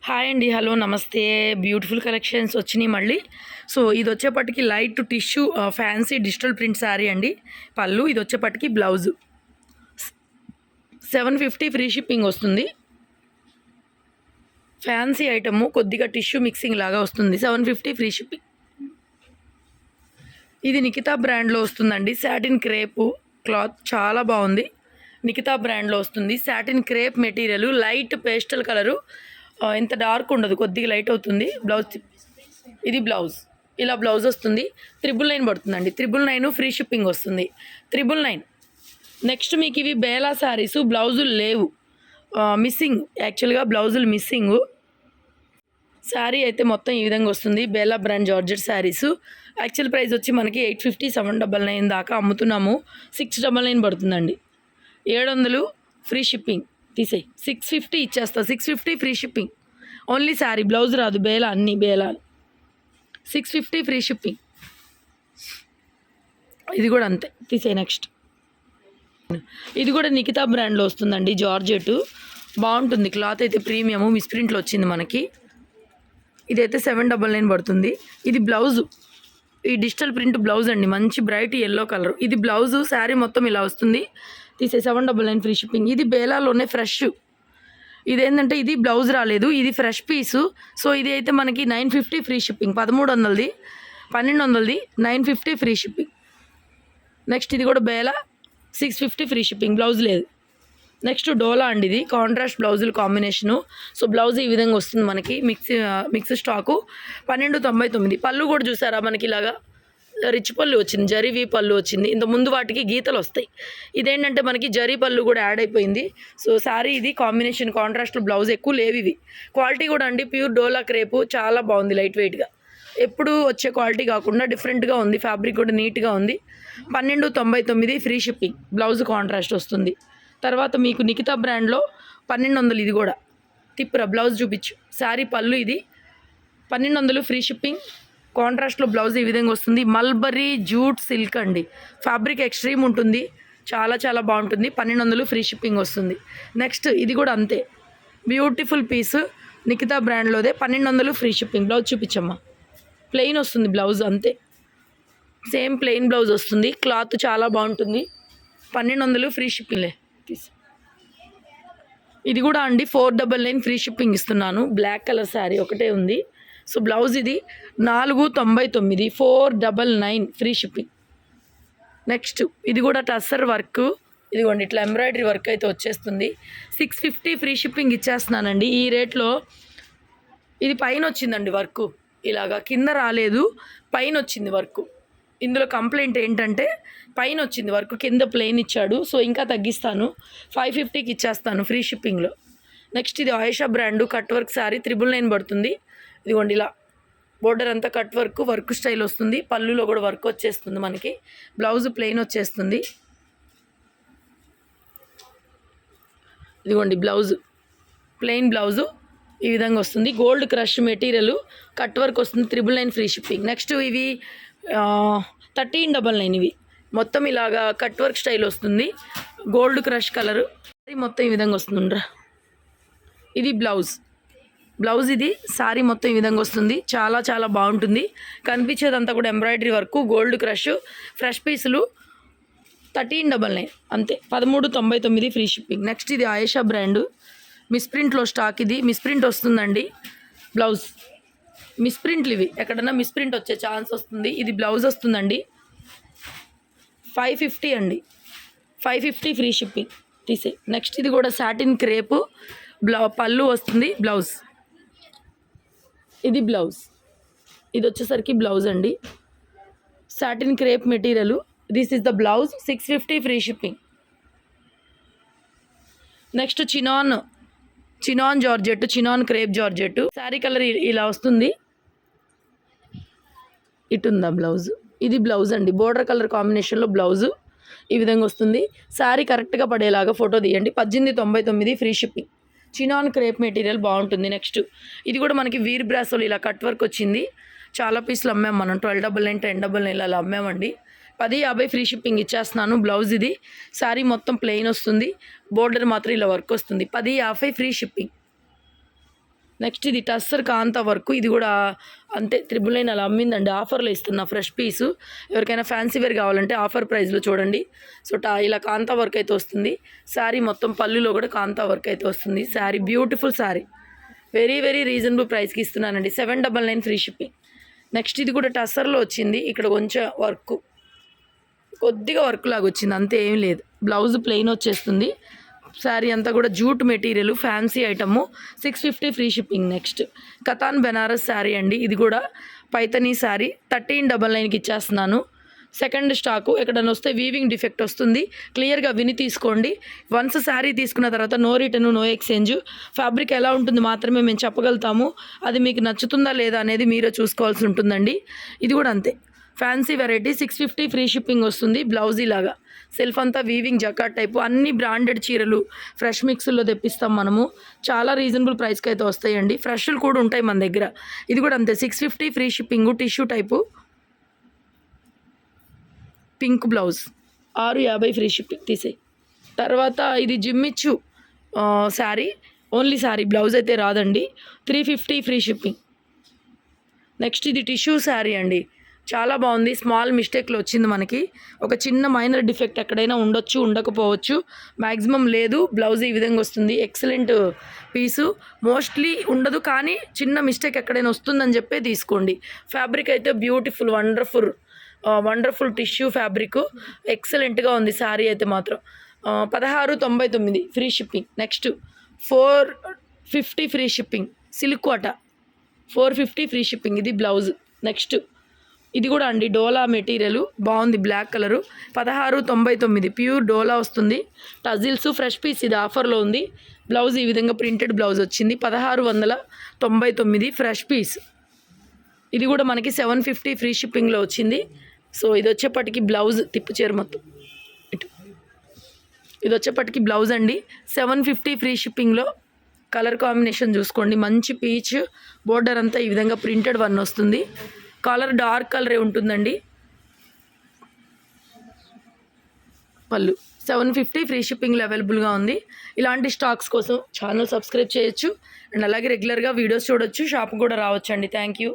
Hi అండి, hello, నమస్తే. Beautiful collections వచ్చినాయి మళ్ళీ. సో ఇది వచ్చేపటికి light tissue fancy digital print sari అండి. పళ్ళు ఇది వచ్చేపటికి బ్లౌజు 750 ఫ్రీ షిప్పింగ్ వస్తుంది. ఫ్యాన్సీ ఐటము కొద్దిగా టిష్యూ మిక్సింగ్ లాగా వస్తుంది. 750 ఫ్రీ షిప్పింగ్. ఇది నికితా బ్రాండ్లో వస్తుందండి. సాటిన్ క్రేపు క్లాత్ చాలా బాగుంది. నికితా బ్రాండ్లో వస్తుంది. Satin crepe material, light pastel colour, ఇంత డార్క్ ఉండదు, కొద్దిగా లైట్ అవుతుంది. బ్లౌజ్ ఇది బ్లౌజ్, ఇలా బ్లౌజ్ వస్తుంది. 999 పడుతుందండి. 999 ఫ్రీ షిప్పింగ్ వస్తుంది. 999. నెక్స్ట్ మీకు ఇవి బేలా శారీస్, బ్లౌజులు లేవు, మిస్సింగ్. యాక్చువల్గా బ్లౌజులు మిస్సింగ్. శారీ అయితే మొత్తం ఈ విధంగా వస్తుంది. Bela brand georgette saris. Actual price వచ్చి మనకి 850, 799 దాకా అమ్ముతున్నాము. 699 పడుతుందండి. 700 ఫ్రీ షిప్పింగ్. తీసేయి, 650 ఇచ్చేస్తా. 650 free shipping. Only sari, blouse రాదు. బేలా, అన్ని బేలాలు. 650 ఫ్రీ షిప్పింగ్. ఇది కూడా అంతే, తీసేయి. నెక్స్ట్ ఇది కూడా నికితా బ్రాండ్లో వస్తుందండి. జార్జెట్ బాగుంటుంది. క్లాత్ అయితే ప్రీమియము, మిస్ప్రింట్లో వచ్చింది మనకి. ఇదైతే 799 పడుతుంది. ఇది బ్లౌజు, ఈ డిజిటల్ ప్రింట్ బ్లౌజ్ అండి. మంచి బ్రైట్ ఎల్లో కలర్. ఇది బ్లౌజు. శారీ మొత్తం ఇలా వస్తుంది. తీసే 799 ఫ్రీ షిప్పింగ్. ఇది బేలాలోనే ఫ్రెష్. ఇదేంటంటే ఇది బ్లౌజ్ రాలేదు, ఇది ఫ్రెష్ పీసు. సో ఇది అయితే మనకి 950 ఫ్రీ షిప్పింగ్. 1300ది, 1200ది, 950 ఫ్రీ షిప్పింగ్. నెక్స్ట్ ఇది కూడా బేలా, 650 ఫ్రీ షిప్పింగ్. బ్లౌజ్ లేదు. నెక్స్ట్ డోలా అండి. ఇది కాంట్రాస్ట్ బ్లౌజులు కాంబినేషను. సో బ్లౌజ్ ఈ విధంగా వస్తుంది మనకి. Mix stock 1299. పళ్ళు కూడా చూసారా మనకి ఇలాగా రిచ్ పళ్ళు వచ్చింది, జరీవి పళ్ళు వచ్చింది. ఇంత ముందు వాటికి గీతలు వస్తాయి. ఇదేంటంటే మనకి జరీ పళ్ళు కూడా యాడ్ అయిపోయింది. సో శారీ ఇది కాంబినేషన్ కాంట్రాస్ట్ బ్లౌజ్. ఎక్కువ లేవు ఇవి. క్వాలిటీ కూడా అండి ప్యూర్ డోలా క్రేపు, చాలా బాగుంది. లైట్ వెయిట్గా, ఎప్పుడు వచ్చే క్వాలిటీ కాకుండా డిఫరెంట్గా ఉంది. ఫ్యాబ్రిక్ కూడా నీట్గా ఉంది. 1299 ఫ్రీ షిప్పింగ్. బ్లౌజ్ కాంట్రాస్ట్ వస్తుంది. తర్వాత మీకు నికితా బ్రాండ్లో 1200. ఇది కూడా తిప్పురా, బ్లౌజ్ చూపించు. శారీ పళ్ళు ఇది 1200 ఫ్రీ షిప్పింగ్. కాంట్రాస్ట్లో బ్లౌజ్ ఈ విధంగా వస్తుంది. మల్బరీ జూట్ సిల్క్ అండి. ఫ్యాబ్రిక్ ఎక్స్ట్రీమ్ ఉంటుంది, చాలా చాలా బాగుంటుంది. 1200 ఫ్రీ షిప్పింగ్ వస్తుంది. నెక్స్ట్ ఇది కూడా అంతే, బ్యూటిఫుల్ పీస్ నికితా బ్రాండ్లోదే. 1200 ఫ్రీ షిప్పింగ్. బ్లౌజ్ చూపించమ్మా. ప్లెయిన్ వస్తుంది బ్లౌజ్, అంతే. సేమ్ ప్లెయిన్ బ్లౌజ్ వస్తుంది. క్లాత్ చాలా బాగుంటుంది. 1200 ఫ్రీ షిప్పింగ్లే. ఇది కూడా అండి 499 ఫ్రీ షిప్పింగ్ ఇస్తున్నాను. బ్లాక్ కలర్ శారీ ఒకటే ఉంది. సో బ్లౌజ్ ఇది 499, 499 ఫ్రీ షిప్పింగ్. నెక్స్ట్ ఇది కూడా టస్సర్ వర్క్. ఇదిగోండి ఇట్లా ఎంబ్రాయిడరీ వర్క్ అయితే వచ్చేస్తుంది. 650 ఫ్రీ షిప్పింగ్ ఇచ్చేస్తున్నానండి ఈ రేట్లో. ఇది పైన వచ్చిందండి వర్క్, ఇలాగా కింద రాలేదు, పైన వచ్చింది వర్క్. ఇందులో కంప్లైంట్ ఏంటంటే పైన వచ్చింది వర్క్, కింద ప్లెయిన్ ఇచ్చాడు. సో ఇంకా తగ్గిస్తాను, 550కి ఇచ్చేస్తాను ఫ్రీ షిప్పింగ్లో. నెక్స్ట్ ఇది Ayesha brand cut work sari. 999 పడుతుంది. ఇదిగోండి ఇలా బోర్డర్ అంతా కట్ వర్క్, వర్క్ స్టైల్ వస్తుంది. పళ్ళులో కూడా వర్క్ వచ్చేస్తుంది మనకి. బ్లౌజ్ ప్లెయిన్ వచ్చేస్తుంది. ఇదిగోండి బ్లౌజ్, ప్లెయిన్ బ్లౌజు ఈ విధంగా వస్తుంది. Gold crush material, cut work వస్తుంది. 999 ఫ్రీ షిప్పింగ్. నెక్స్ట్ ఇవి 1399. ఇవి మొత్తం ఇలాగా కట్ వర్క్ స్టైల్ వస్తుంది. గోల్డ్ క్రష్ కలరు మొత్తం ఈ విధంగా వస్తుందిరా. ఇది బ్లౌజ్. బ్లౌజ్ ఇది. శారీ మొత్తం ఈ విధంగా వస్తుంది. చాలా చాలా బాగుంటుంది. కనిపించేదంతా కూడా embroidery work, gold crush, fresh పీసులు. 1399 అంతే. 1399 ఫ్రీ షిప్పింగ్. నెక్స్ట్ ఇది ఆయేషా బ్రాండు మిస్ప్రింట్లో స్టాక్. ఇది మిస్ప్రింట్ వస్తుందండి. బ్లౌజ్ మిస్ప్రింట్లు ఇవి, ఎక్కడన్నా మిస్ప్రింట్ వచ్చే ఛాన్స్ వస్తుంది. ఇది బ్లౌజ్ వస్తుందండి. 550 అండి. 550 ఫ్రీ షిప్పింగ్. తీసే. నెక్స్ట్ ఇది కూడా సాటిన్ క్రేపు పళ్ళు వస్తుంది. బ్లౌజ్ ఇది బ్లౌజ్. ఇది వచ్చేసరికి బ్లౌజ్ అండి. Satin crepe material. This is the blouse. 650 free shipping. Next chinon georgette, chinon crepe georgette. Sari colour ఇలా వస్తుంది. ఇటుందా బ్లౌజ్. ఇది బ్లౌజ్ అండి. బోర్డర్ కలర్ కాంబినేషన్లో బ్లౌజు ఈ విధంగా వస్తుంది. శారీ కరెక్ట్గా పడేలాగా ఫోటో తీయండి. 1899 free shipping. Chinon crepe material బాగుంటుంది. నెక్స్ట్ ఇది కూడా మనకి వీర్ బ్రాసోలు ఇలా కట్ వర్క్ వచ్చింది. చాలా పీసులు అమ్మాం మనం. 1299, 1099 ఇలా అమ్మామండి. 1050 ఫ్రీ షిప్పింగ్ ఇచ్చేస్తున్నాను. బ్లౌజ్ ఇది. శారీ మొత్తం ప్లెయిన్ వస్తుంది. బోర్డర్ మాత్రం ఇలా వర్క్ వస్తుంది. 1050 ఫ్రీ షిప్పింగ్. నెక్స్ట్ ఇది టస్సర్ కాంతా వర్క్, ఇది కూడా అంతే 999 అలా అమ్మిందండి. ఆఫర్లో ఇస్తున్నా ఫ్రెష్ పీసు. ఎవరికైనా ఫ్యాన్సీ వేర్ కావాలంటే ఆఫర్ ప్రైస్లో చూడండి. సో ఇలా కాంతా వర్క్ అయితే వస్తుంది. శారీ మొత్తం పళ్ళులో కూడా కాంతా వర్క్ అయితే వస్తుంది. Sari beautiful sari, very very reasonable ప్రైస్కి ఇస్తున్నానండి. 799 ఫ్రీ షిప్పింగ్. నెక్స్ట్ ఇది కూడా టస్సర్లో వచ్చింది. ఇక్కడ కొంచెం వర్క్, కొద్దిగా వర్క్ లాగా వచ్చింది, అంతే ఏం లేదు. బ్లౌజ్ ప్లెయిన్ వచ్చేస్తుంది. శారీ అంతా కూడా jute material, fancy item, 650 free shipping. Next katan Banaras sari అండి. ఇది కూడా పైతనీ శారీ 1399కి ఇచ్చేస్తున్నాను. సెకండ్ స్టాకు ఎక్కడైనా వస్తే వీవింగ్ డిఫెక్ట్ వస్తుంది, క్లియర్గా విని తీసుకోండి. వన్స్ శారీ తీసుకున్న తర్వాత no return, no exchange. Fabric ఎలా ఉంటుంది మాత్రమే మేము చెప్పగలుగుతాము. అది మీకు నచ్చుతుందా లేదా అనేది మీరే చూసుకోవాల్సి ఉంటుందండి. ఇది కూడా అంతే, ఫ్యాన్సీ వెరైటీ 650 ఫ్రీ షిప్పింగ్ వస్తుంది. బ్లౌజ్ ఇలాగా సెల్ఫ్ అంతా వీవింగ్ జకాట్ టైపు, అన్ని బ్రాండెడ్ చీరలు ఫ్రెష్ మిక్స్లో తెప్పిస్తాం మనము. చాలా రీజనబుల్ ప్రైస్కి అయితే వస్తాయండి. ఫ్రెష్లు కూడా ఉంటాయి మన దగ్గర. ఇది కూడా అంతే 650 free shipping. Tissue type, pink blouse, 650 free shipping. తీసేయి. తర్వాత ఇది జిమ్మిచ్చు శారీ, ఓన్లీ శారీ, బ్లౌజ్ అయితే రాదండి. 350 ఫ్రీ షిప్పింగ్. నెక్స్ట్ ఇది టిష్యూ శారీ అండి, చాలా బాగుంది. స్మాల్ మిస్టేక్లో వచ్చింది మనకి, ఒక చిన్న మైనర్ డిఫెక్ట్ ఎక్కడైనా ఉండొచ్చు, ఉండకపోవచ్చు, మ్యాక్సిమం లేదు. బ్లౌజ్ ఈ విధంగా వస్తుంది. ఎక్సలెంట్ పీసు, మోస్ట్లీ ఉండదు కానీ చిన్న మిస్టేక్ ఎక్కడైనా వస్తుందని చెప్పే తీసుకోండి. ఫ్యాబ్రిక్ అయితే బ్యూటిఫుల్, వండర్ఫుల్ టిష్యూ ఫ్యాబ్రిక్, ఎక్సలెంట్గా ఉంది శారీ అయితే మాత్రం. 1699 free shipping. Next 450 free shipping. Silk Kota 450 free shipping. ఇది బ్లౌజ్. నెక్స్ట్ ఇది కూడా అండి డోలా మెటీరియల్, బాగుంది, బ్లాక్ కలరు, 1699 ప్యూర్ డోలా వస్తుంది. టజిల్స్ ఫ్రెష్ పీస్, ఇది ఆఫర్లో ఉంది. బ్లౌజ్ ఈ విధంగా ప్రింటెడ్ బ్లౌజ్ వచ్చింది. 1699 ఫ్రెష్ పీస్. ఇది కూడా మనకి 750 ఫ్రీ షిప్పింగ్లో వచ్చింది. సో ఇది వచ్చేప్పటికి బ్లౌజ్, తిప్పు చీర మొత్తం ఇటు, ఇది వచ్చేప్పటికి బ్లౌజ్ అండి. 750 ఫ్రీ షిప్పింగ్లో. కలర్ కాంబినేషన్ చూసుకోండి, మంచి పీచ్, బోర్డర్ అంతా ఈ విధంగా ప్రింటెడ్ వన్ వస్తుంది. కలర్ డార్క్ కలరే ఉంటుందండి. పళ్ళు 750 ఫ్రీ షిప్పింగ్లో అవైలబుల్గా ఉంది. ఇలాంటి స్టాక్స్ కోసం ఛానల్ సబ్స్క్రైబ్ చేయొచ్చు అండ్ అలాగే రెగ్యులర్గా వీడియోస్ చూడొచ్చు, షాప్ కూడా రావచ్చు అండి. Thank you.